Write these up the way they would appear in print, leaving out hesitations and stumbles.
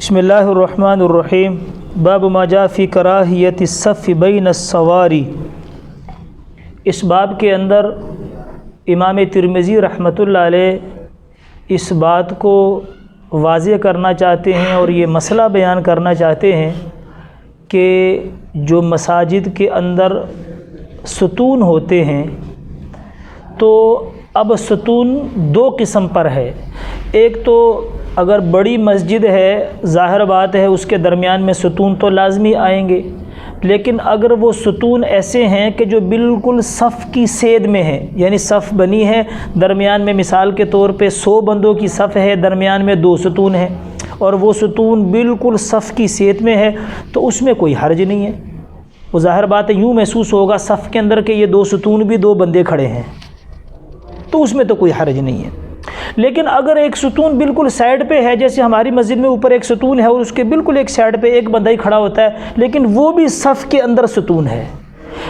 بسم اللہ الرحمن الرحیم باب ما جاء فی کراہیت الصف بین السواری۔ اس باب کے اندر امام ترمذی رحمۃ اللہ علیہ اس بات کو واضح کرنا چاہتے ہیں اور یہ مسئلہ بیان کرنا چاہتے ہیں کہ جو مساجد کے اندر ستون ہوتے ہیں تو اب ستون دو قسم پر ہے۔ ایک تو اگر بڑی مسجد ہے ظاہر بات ہے اس کے درمیان میں ستون تو لازمی آئیں گے، لیکن اگر وہ ستون ایسے ہیں کہ جو بالکل صف کی سید میں ہیں، یعنی صف بنی ہے درمیان میں، مثال کے طور پہ 100 بندوں کی صف ہے، درمیان میں 2 ستون ہیں اور وہ ستون بالکل صف کی سید میں ہے، تو اس میں کوئی حرج نہیں ہے۔ وہ ظاہر بات ہے یوں محسوس ہوگا صف کے اندر کہ یہ 2 ستون بھی 2 بندے کھڑے ہیں، تو اس میں تو کوئی حرج نہیں ہے۔ لیکن اگر ایک ستون بالکل سائڈ پہ ہے، جیسے ہماری مسجد میں اوپر ایک ستون ہے اور اس کے بالکل ایک سائڈ پہ ایک بندہ ہی کھڑا ہوتا ہے، لیکن وہ بھی صف کے اندر ستون ہے،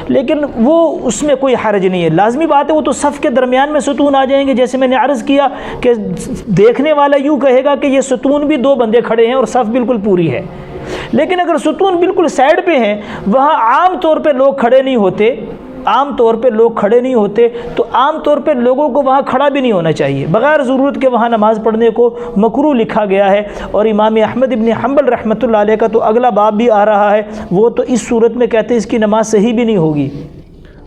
لیکن وہ اس میں کوئی حرج نہیں ہے۔ لازمی بات ہے وہ تو صف کے درمیان میں ستون آ جائیں گے، جیسے میں نے عرض کیا کہ دیکھنے والا یوں کہے گا کہ یہ ستون بھی 2 بندے کھڑے ہیں اور صف بالکل پوری ہے۔ لیکن اگر ستون بالکل سائڈ پہ ہیں، وہاں عام طور پہ لوگ کھڑے نہیں ہوتے، تو عام طور پہ لوگوں کو وہاں کھڑا بھی نہیں ہونا چاہیے، بغیر ضرورت کے وہاں نماز پڑھنے کو مکروہ لکھا گیا ہے۔ اور امام احمد ابن حنبل رحمۃ اللہ علیہ کا تو اگلا باب بھی آ رہا ہے، وہ تو اس صورت میں کہتے ہیں اس کی نماز صحیح بھی نہیں ہوگی۔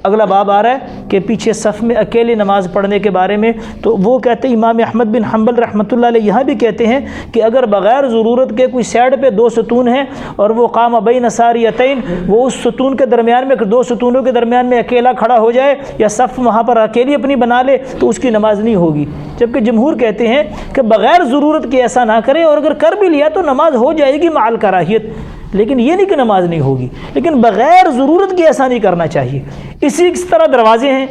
اگلا باب آ رہا ہے کہ پیچھے صف میں اکیلے نماز پڑھنے کے بارے میں، تو وہ کہتے ہیں امام احمد بن حنبل رحمۃ اللہ علیہ یہاں بھی کہتے ہیں کہ اگر بغیر ضرورت کے کوئی سائڈ پہ 2 ستون ہیں اور وہ قام بین ساریتین، وہ اس ستون کے درمیان میں 2 ستونوں کے درمیان میں اکیلا کھڑا ہو جائے یا صف وہاں پر اکیلی اپنی بنا لے، تو اس کی نماز نہیں ہوگی۔ جبکہ جمہور کہتے ہیں کہ بغیر ضرورت کے ایسا نہ کرے، اور اگر کر بھی لیا تو نماز ہو جائے گی مع الکراہیت، لیکن یہ نہیں کہ نماز نہیں ہوگی، لیکن بغیر ضرورت کے ایسا نہیں کرنا چاہیے۔ اسی طرح دروازے ہیں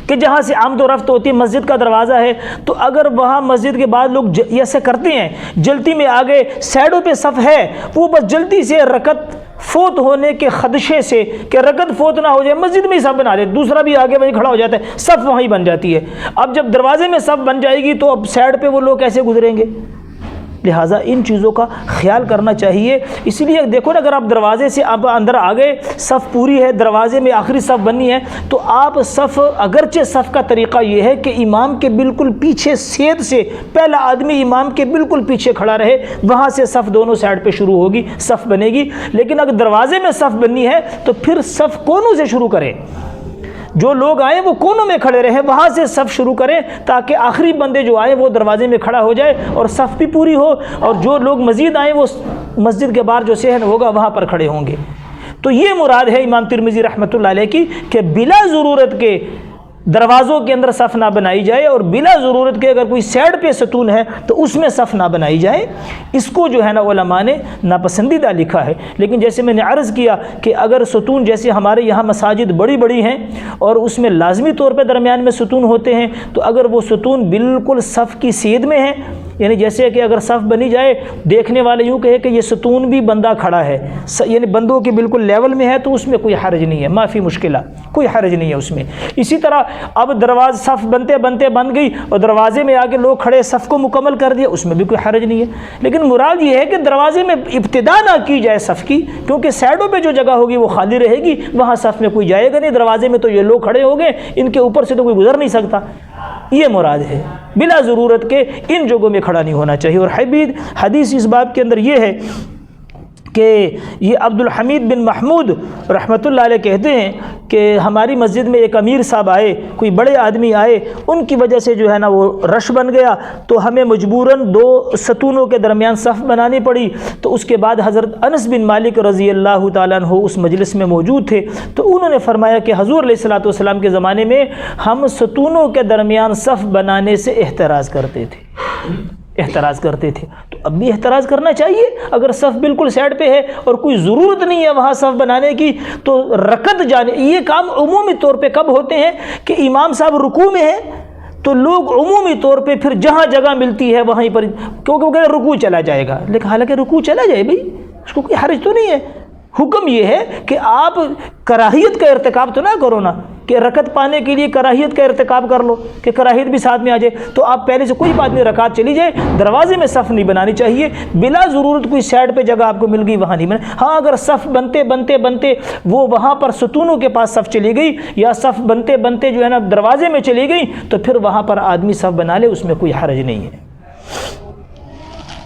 کہ جہاں سے آمد و رفت ہوتی ہے، مسجد کا دروازہ ہے، تو اگر وہاں مسجد کے بعد لوگ ایسے کرتے ہیں، جلدی میں آگے سائڈوں پہ صف ہے، وہ بس جلدی سے رکعت فوت ہونے کے خدشے سے کہ رکعت فوت نہ ہو جائے مسجد میں ہی صف بنا دے، دوسرا بھی آگے وہیں کھڑا ہو جاتا ہے، صف وہیں بن جاتی ہے۔ اب جب دروازے میں صف بن جائے گی تو اب سائڈ پہ وہ لوگ کیسے گزریں گے؟ لہٰذا ان چیزوں کا خیال کرنا چاہیے۔ اسی لیے دیکھو نا، اگر آپ دروازے سے آپ اندر آ گئے، صف پوری ہے، دروازے میں آخری صف بنی ہے، تو آپ صف، اگرچہ صف کا طریقہ یہ ہے کہ امام کے بالکل پیچھے سید سے پہلا آدمی امام کے بالکل پیچھے کھڑا رہے، وہاں سے صف دونوں سائڈ پہ شروع ہوگی، صف بنے گی۔ لیکن اگر دروازے میں صف بنی ہے تو پھر صف کونوں سے شروع کریں، جو لوگ آئیں وہ کونوں میں کھڑے رہیں، وہاں سے صف شروع کریں تاکہ آخری بندے جو آئیں وہ دروازے میں کھڑا ہو جائے اور صف بھی پوری ہو، اور جو لوگ مزید آئیں وہ مسجد کے باہر جو صحن ہوگا وہاں پر کھڑے ہوں گے۔ تو یہ مراد ہے امام ترمذی رحمۃ اللہ علیہ کی کہ بلا ضرورت کے دروازوں کے اندر صف نہ بنائی جائے، اور بلا ضرورت کے اگر کوئی سائڈ پہ ستون ہے تو اس میں صف نہ بنائی جائے۔ اس کو جو ہے نا علماء نے ناپسندیدہ لکھا ہے۔ لیکن جیسے میں نے عرض کیا کہ اگر ستون، جیسے ہمارے یہاں مساجد بڑی بڑی ہیں اور اس میں لازمی طور پہ درمیان میں ستون ہوتے ہیں، تو اگر وہ ستون بالکل صف کی سید میں ہیں، یعنی جیسے کہ اگر صف بنی جائے، دیکھنے والے یوں کہے کہ یہ ستون بھی بندہ کھڑا ہے، یعنی بندوں کے بالکل لیول میں ہے، تو اس میں کوئی حرج نہیں ہے، معافی مشکلہ، کوئی حرج نہیں ہے اس میں۔ اسی طرح اب دروازہ صف بنتے بنتے بن گئی اور دروازے میں آگے لوگ کھڑے صف کو مکمل کر دیا، اس میں بھی کوئی حرج نہیں ہے۔ لیکن مراد یہ ہے کہ دروازے میں ابتدا نہ کی جائے صف کی، کیونکہ سائڈوں پہ جو جگہ ہوگی وہ خالی رہے گی، وہاں صف میں کوئی جائے گا نہیں، دروازے میں تو یہ لوگ کھڑے ہو گئے، ان کے اوپر سے تو کوئی گزر نہیں سکتا۔ یہ مراد ہے، بلا ضرورت کے ان جگہوں میں کھڑا نہیں ہونا چاہیے۔ اور حدیث اس باب کے اندر یہ ہے کہ یہ عبد الحمید بن محمود رحمۃ اللہ علیہ کہتے ہیں کہ ہماری مسجد میں ایک امیر صاحب آئے، کوئی بڑے آدمی آئے، ان کی وجہ سے جو ہے نا وہ رش بن گیا، تو ہمیں مجبوراً 2 ستونوں کے درمیان صف بنانی پڑی۔ تو اس کے بعد حضرت انس بن مالک رضی اللہ تعالیٰ عنہ اس مجلس میں موجود تھے، تو انہوں نے فرمایا کہ حضور علیہ الصلوۃ والسلام کے زمانے میں ہم ستونوں کے درمیان صف بنانے سے احتراز کرتے تھے، تو اب بھی احتراز کرنا چاہیے۔ اگر صف بالکل سائڈ پہ ہے اور کوئی ضرورت نہیں ہے وہاں صف بنانے کی، تو رکعت جانے، یہ کام عمومی طور پہ کب ہوتے ہیں کہ امام صاحب رکوع میں ہیں تو لوگ عمومی طور پہ پھر جہاں جگہ ملتی ہے وہیں پر، کیونکہ وہ کہتے ہیں رکوع چلا جائے گا، لیکن حالانکہ رکوع چلا جائے بھائی، اس کو کوئی حرج تو نہیں ہے۔ حکم یہ ہے کہ آپ کراہیت کا ارتکاب تو نہ کرو نا، کہ رکعت پانے کے لیے کراہیت کا ارتکاب کر لو کہ کراہیت بھی ساتھ میں آ جائے، تو آپ پہلے سے کوئی بات نہیں، رکعت چلی جائے، دروازے میں صف نہیں بنانی چاہیے، بلا ضرورت کوئی سائڈ پہ جگہ آپ کو مل گئی وہاں نہیں بنا۔ ہاں اگر صف بنتے بنتے بنتے وہ وہاں پر ستونوں کے پاس صف چلی گئی، یا صف بنتے بنتے جو ہے نا دروازے میں چلی گئی، تو پھر وہاں پر آدمی صف بنا لے، اس میں کوئی حرج نہیں ہے۔